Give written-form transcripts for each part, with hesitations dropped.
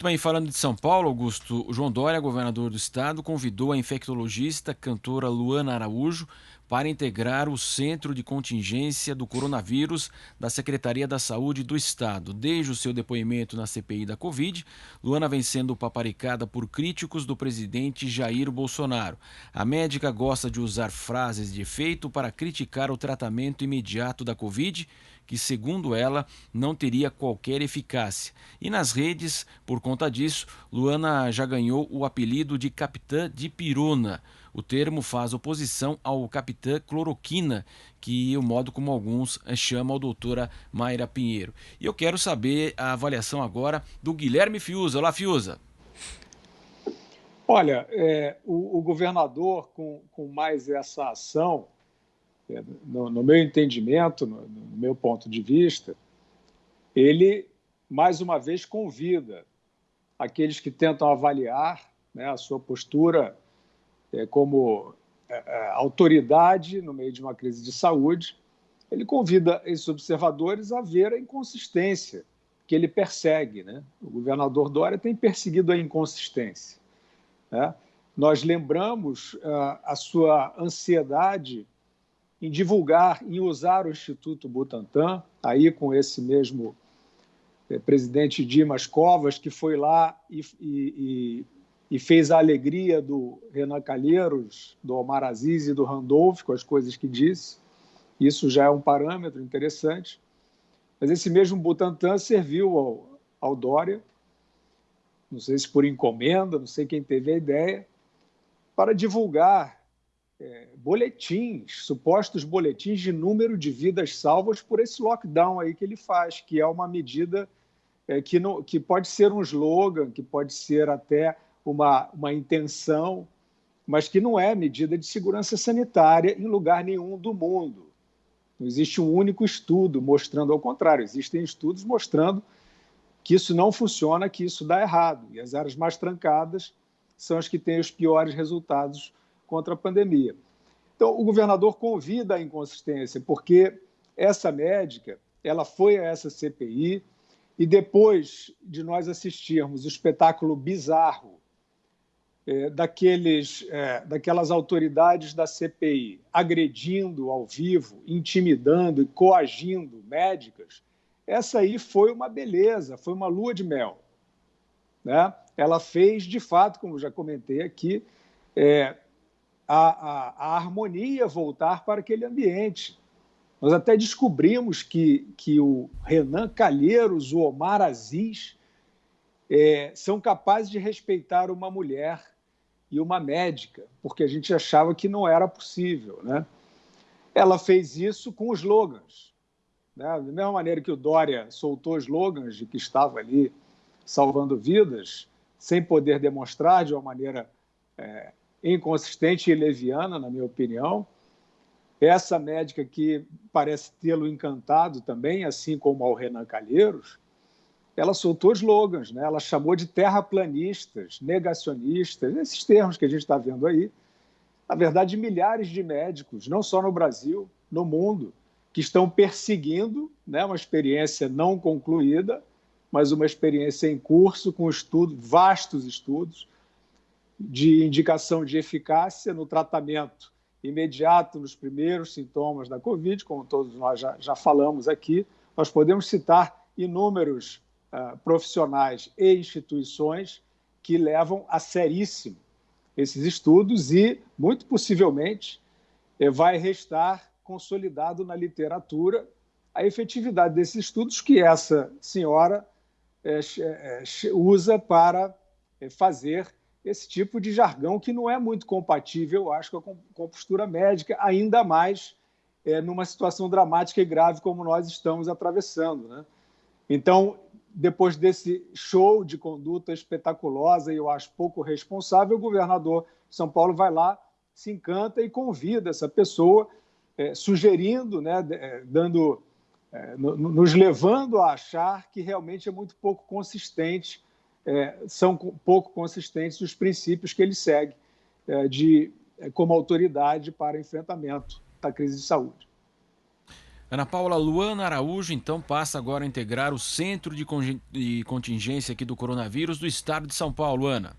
Também falando de São Paulo, Augusto, o João Dória, governador do estado, convidou a infectologista cantora Luana Araújo para integrar o Centro de Contingência do Coronavírus da Secretaria da Saúde do Estado. Desde o seu depoimento na CPI da Covid, Luana vem sendo paparicada por críticos do presidente Jair Bolsonaro. A médica gosta de usar frases de efeito para criticar o tratamento imediato da Covid, que, segundo ela, não teria qualquer eficácia. E nas redes, por conta disso, Luana já ganhou o apelido de Capitã de Pirona. O termo faz oposição ao Capitã Cloroquina, que é o modo como alguns chamam a doutora Mayra Pinheiro. E eu quero saber a avaliação agora do Guilherme Fiuza. Olá, Fiuza. Olha, o governador, com mais essa ação, no meu entendimento, no meu ponto de vista, ele, mais uma vez, convida aqueles que tentam avaliar, né, a sua postura como autoridade no meio de uma crise de saúde, ele convida esses observadores a ver a inconsistência que ele persegue, né? O governador Dória tem perseguido a inconsistência, né? Nós lembramos a sua ansiedade em divulgar, em usar o Instituto Butantan, aí com esse mesmo presidente Dimas Covas, que foi lá e fez a alegria do Renan Calheiros, do Omar Aziz e do Randolph, com as coisas que disse. Isso já é um parâmetro interessante. Mas esse mesmo Butantan serviu ao Dória, não sei se por encomenda, não sei quem teve a ideia, para divulgar boletins, supostos boletins de número de vidas salvas por esse lockdown aí que ele faz, que é uma medida que pode ser um slogan, que pode ser até uma intenção, mas que não é medida de segurança sanitária em lugar nenhum do mundo. Não existe um único estudo mostrando ao contrário, existem estudos mostrando que isso não funciona, que isso dá errado, e as áreas mais trancadas são as que têm os piores resultados contra a pandemia. Então, o governador convida a inconsistência, porque essa médica, ela foi a essa CPI e depois de nós assistirmos o espetáculo bizarro daquelas autoridades da CPI agredindo ao vivo, intimidando e coagindo médicas, essa aí foi uma beleza, foi uma lua de mel, né? Ela fez, de fato, como já comentei aqui, a harmonia voltar para aquele ambiente. Nós até descobrimos que o Renan Calheiros, o Omar Aziz, são capazes de respeitar uma mulher e uma médica, porque a gente achava que não era possível, né? Ela fez isso com slogans, né? Da mesma maneira que o Dória soltou slogans de que estava ali salvando vidas, sem poder demonstrar de uma maneira inconsistente e leviana, na minha opinião. Essa médica que parece tê-lo encantado também, assim como ao Renan Calheiros, ela soltou slogans, né? Ela chamou de terraplanistas, negacionistas, esses termos que a gente está vendo aí. Na verdade, milhares de médicos, não só no Brasil, no mundo, que estão perseguindo, né, uma experiência não concluída, mas uma experiência em curso, com vastos estudos de indicação de eficácia no tratamento imediato nos primeiros sintomas da Covid, como todos nós já falamos aqui. Nós podemos citar inúmeros profissionais e instituições que levam a seríssimo esses estudos e, muito possivelmente, vai restar consolidado na literatura a efetividade desses estudos que essa senhora usa para fazer esse tipo de jargão que não é muito compatível, eu acho, com a postura médica, ainda mais numa situação dramática e grave como nós estamos atravessando, né? Então, depois desse show de conduta espetaculosa e eu acho pouco responsável, o governador de São Paulo vai lá, se encanta e convida essa pessoa, sugerindo, né, nos levando a achar que realmente é muito pouco consistente, são pouco consistentes os princípios que ele segue como autoridade para enfrentamento da crise de saúde. Ana Paula, Luana Araújo, então, passa agora a integrar o Centro de Contingência aqui do Coronavírus do Estado de São Paulo. Ana.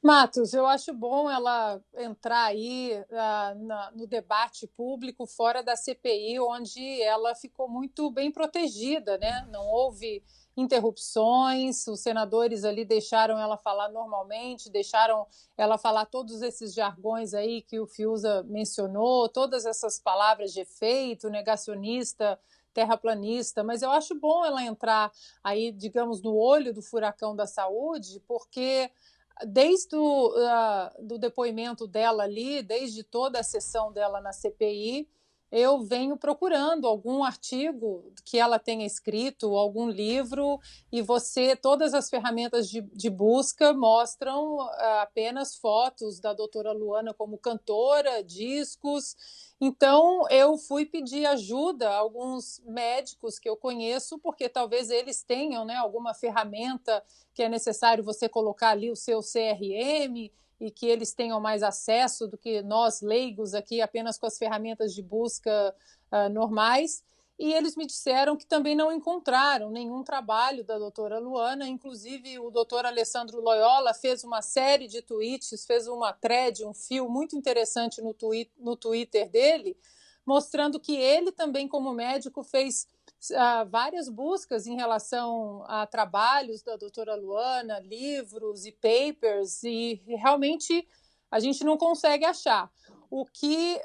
Matos, eu acho bom ela entrar aí no debate público fora da CPI, onde ela ficou muito bem protegida, né? Não houve interrupções, os senadores ali deixaram ela falar normalmente, deixaram ela falar todos esses jargões aí que o Fiuza mencionou, todas essas palavras de efeito, negacionista, terraplanista, mas eu acho bom ela entrar aí, digamos, no olho do furacão da saúde, porque desde do depoimento dela ali, desde toda a sessão dela na CPI, eu venho procurando algum artigo que ela tenha escrito, algum livro, e todas as ferramentas de busca mostram apenas fotos da doutora Luana como cantora, discos. Então, eu fui pedir ajuda a alguns médicos que eu conheço, porque talvez eles tenham, né, alguma ferramenta que é necessário você colocar ali o seu CRM e que eles tenham mais acesso do que nós, leigos, aqui apenas com as ferramentas de busca normais. E eles me disseram que também não encontraram nenhum trabalho da doutora Luana, inclusive o doutor Alessandro Loyola fez uma série de tweets, fez uma thread, um fio muito interessante no Twitter dele, mostrando que ele também, como médico, fez várias buscas em relação a trabalhos da doutora Luana, livros e papers, e realmente a gente não consegue achar. O que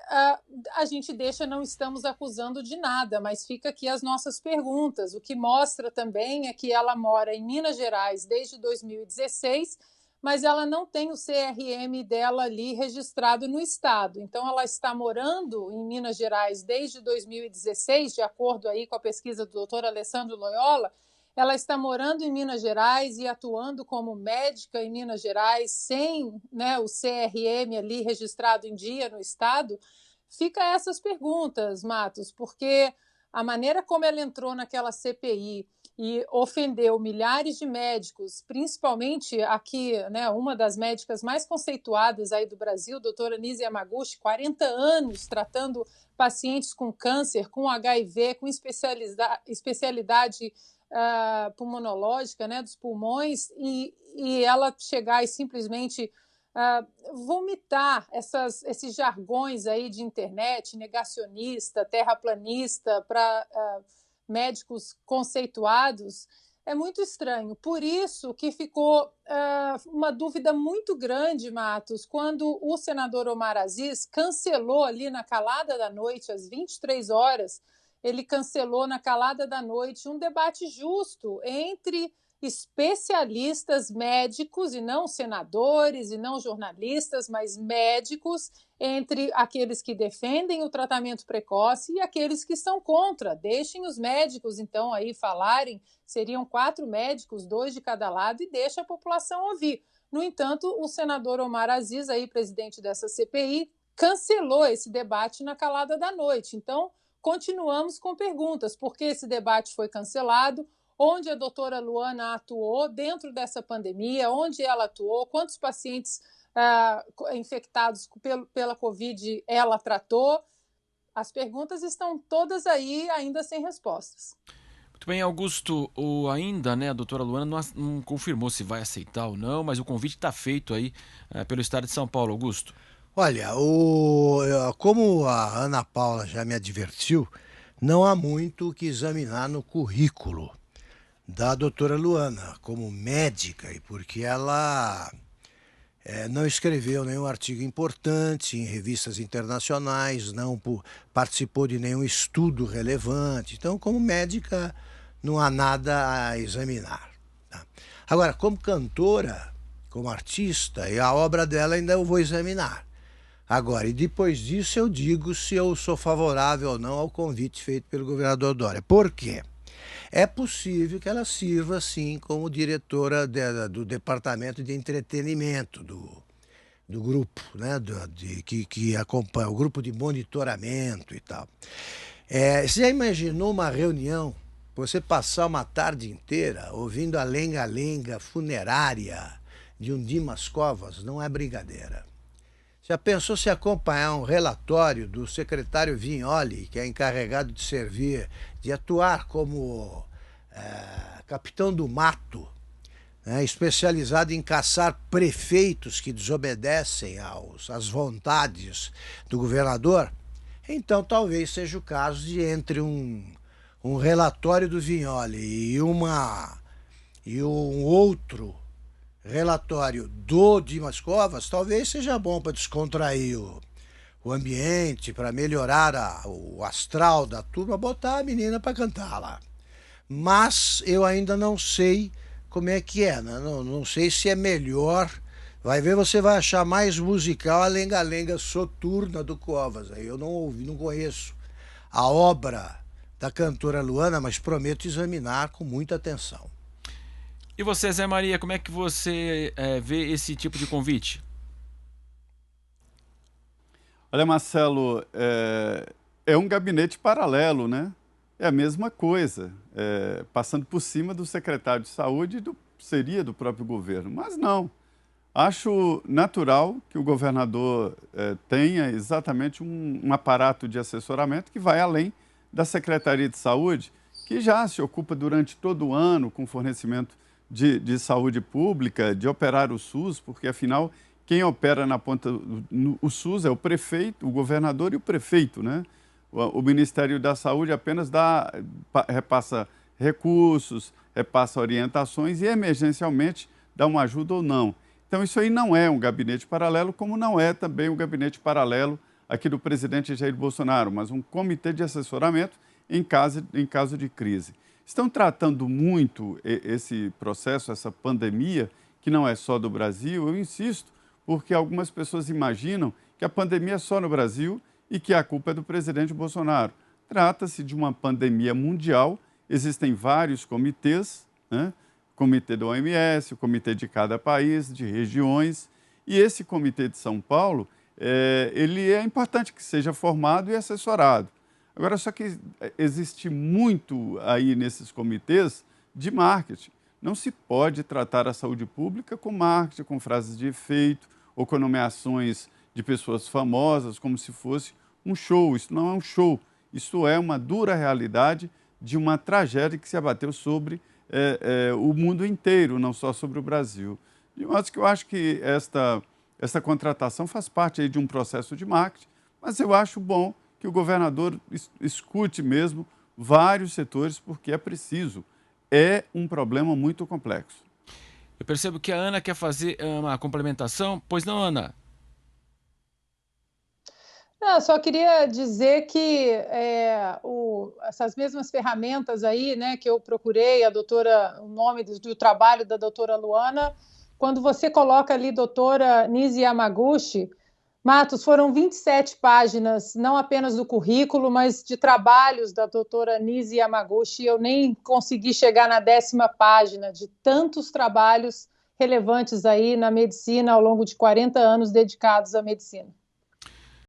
a gente deixa, não estamos acusando de nada, mas fica aqui as nossas perguntas. O que mostra também é que ela mora em Minas Gerais desde 2016, mas ela não tem o CRM dela ali registrado no estado. Então, ela está morando em Minas Gerais desde 2016, de acordo aí com a pesquisa do Dr. Alessandro Loyola. Ela está morando em Minas Gerais e atuando como médica em Minas Gerais, sem, né, o CRM ali registrado em dia no estado. Fica essas perguntas, Matos, porque a maneira como ela entrou naquela CPI e ofendeu milhares de médicos, principalmente aqui, né, uma das médicas mais conceituadas aí do Brasil, doutora Nise Yamaguchi, 40 anos tratando pacientes com câncer, com HIV, com especialidade pulmonológica, né, dos pulmões, e ela chegar e simplesmente vomitar esses jargões aí de internet, negacionista, terraplanista, para médicos conceituados, é muito estranho. Por isso que ficou uma dúvida muito grande, Matos, quando o senador Omar Aziz cancelou ali na calada da noite, às 23 horas, ele cancelou na calada da noite um debate justo entre especialistas médicos, e não senadores, e não jornalistas, mas médicos, entre aqueles que defendem o tratamento precoce e aqueles que são contra. Deixem os médicos, então, aí falarem, seriam 4 médicos, 2 de cada lado, e deixa a população ouvir. No entanto, o senador Omar Aziz, aí, presidente dessa CPI, cancelou esse debate na calada da noite. Então, continuamos com perguntas. Por que esse debate foi cancelado? Onde a doutora Luana atuou dentro dessa pandemia? Onde ela atuou? Quantos pacientes infectados pela Covid ela tratou? As perguntas estão todas aí, ainda sem respostas. Muito bem, Augusto, ainda, né, a doutora Luana não confirmou se vai aceitar ou não, mas o convite está feito aí pelo Estado de São Paulo, Augusto. Olha, como a Ana Paula já me advertiu, não há muito o que examinar no currículo da doutora Luana como médica, e porque ela não escreveu nenhum artigo importante em revistas internacionais, não participou de nenhum estudo relevante. Então, como médica, não há nada a examinar. Tá? Agora, como cantora, como artista, e a obra dela ainda eu vou examinar. Agora, e depois disso eu digo se eu sou favorável ou não ao convite feito pelo governador Dória. Por quê? É possível que ela sirva, sim, como diretora do departamento de entretenimento do grupo, né, que acompanha o grupo de monitoramento e tal. Você já imaginou uma reunião, você passar uma tarde inteira ouvindo a lenga-lenga funerária de um Dimas Covas? Não é brincadeira. Já pensou se acompanhar um relatório do secretário Vignoli, que é encarregado de servir, de atuar como capitão do mato, né, especializado em caçar prefeitos que desobedecem às vontades do governador? Então talvez seja o caso de, entre um relatório do Vignoli e um outro relatório do Dimas Covas, talvez seja bom para descontrair o ambiente, para melhorar o astral da turma, botar a menina para cantar lá. Mas eu ainda não sei como é que é, né? Não sei se é melhor. Vai ver, você vai achar mais musical a Lenga-Lenga Soturna do Covas. Aí eu não ouvi, não conheço a obra da cantora Luana, mas prometo examinar com muita atenção. E você, Zé Maria, como é que você vê esse tipo de convite? Olha, Marcelo, é um gabinete paralelo, né? É a mesma coisa, passando por cima do secretário de saúde e seria do próprio governo, mas não. Acho natural que o governador tenha exatamente um aparato de assessoramento que vai além da Secretaria de Saúde, que já se ocupa durante todo o ano com fornecimento de saúde pública, de operar o SUS, porque afinal quem opera na ponta o SUS é o prefeito, o governador e o prefeito, né? O Ministério da Saúde apenas repassa recursos, repassa orientações e emergencialmente dá uma ajuda ou não. Então isso aí não é um gabinete paralelo, como não é também um gabinete paralelo aqui do presidente Jair Bolsonaro, mas um comitê de assessoramento em caso de crise. Estão tratando muito esse processo, essa pandemia, que não é só do Brasil, eu insisto, porque algumas pessoas imaginam que a pandemia é só no Brasil e que a culpa é do presidente Bolsonaro. Trata-se de uma pandemia mundial, existem vários comitês, né? O comitê da OMS, o comitê de cada país, de regiões, e esse comitê de São Paulo, ele é importante que seja formado e assessorado. Agora, só que existe muito aí nesses comitês de marketing. Não se pode tratar a saúde pública com marketing, com frases de efeito ou com nomeações de pessoas famosas, como se fosse um show. Isso não é um show, isso é uma dura realidade de uma tragédia que se abateu sobre o mundo inteiro, não só sobre o Brasil. De modo que eu acho que esta contratação faz parte aí de um processo de marketing, mas eu acho bom que o governador escute mesmo vários setores, porque é preciso. É um problema muito complexo. Eu percebo que a Ana quer fazer uma complementação. Pois não, Ana? Não, só queria dizer que essas mesmas ferramentas aí, né, que eu procurei, o nome do trabalho da doutora Luana, quando você coloca ali doutora Nise Yamaguchi, Matos, foram 27 páginas, não apenas do currículo, mas de trabalhos da doutora Nise Yamaguchi. Eu nem consegui chegar na 10ª página de tantos trabalhos relevantes aí na medicina ao longo de 40 anos dedicados à medicina.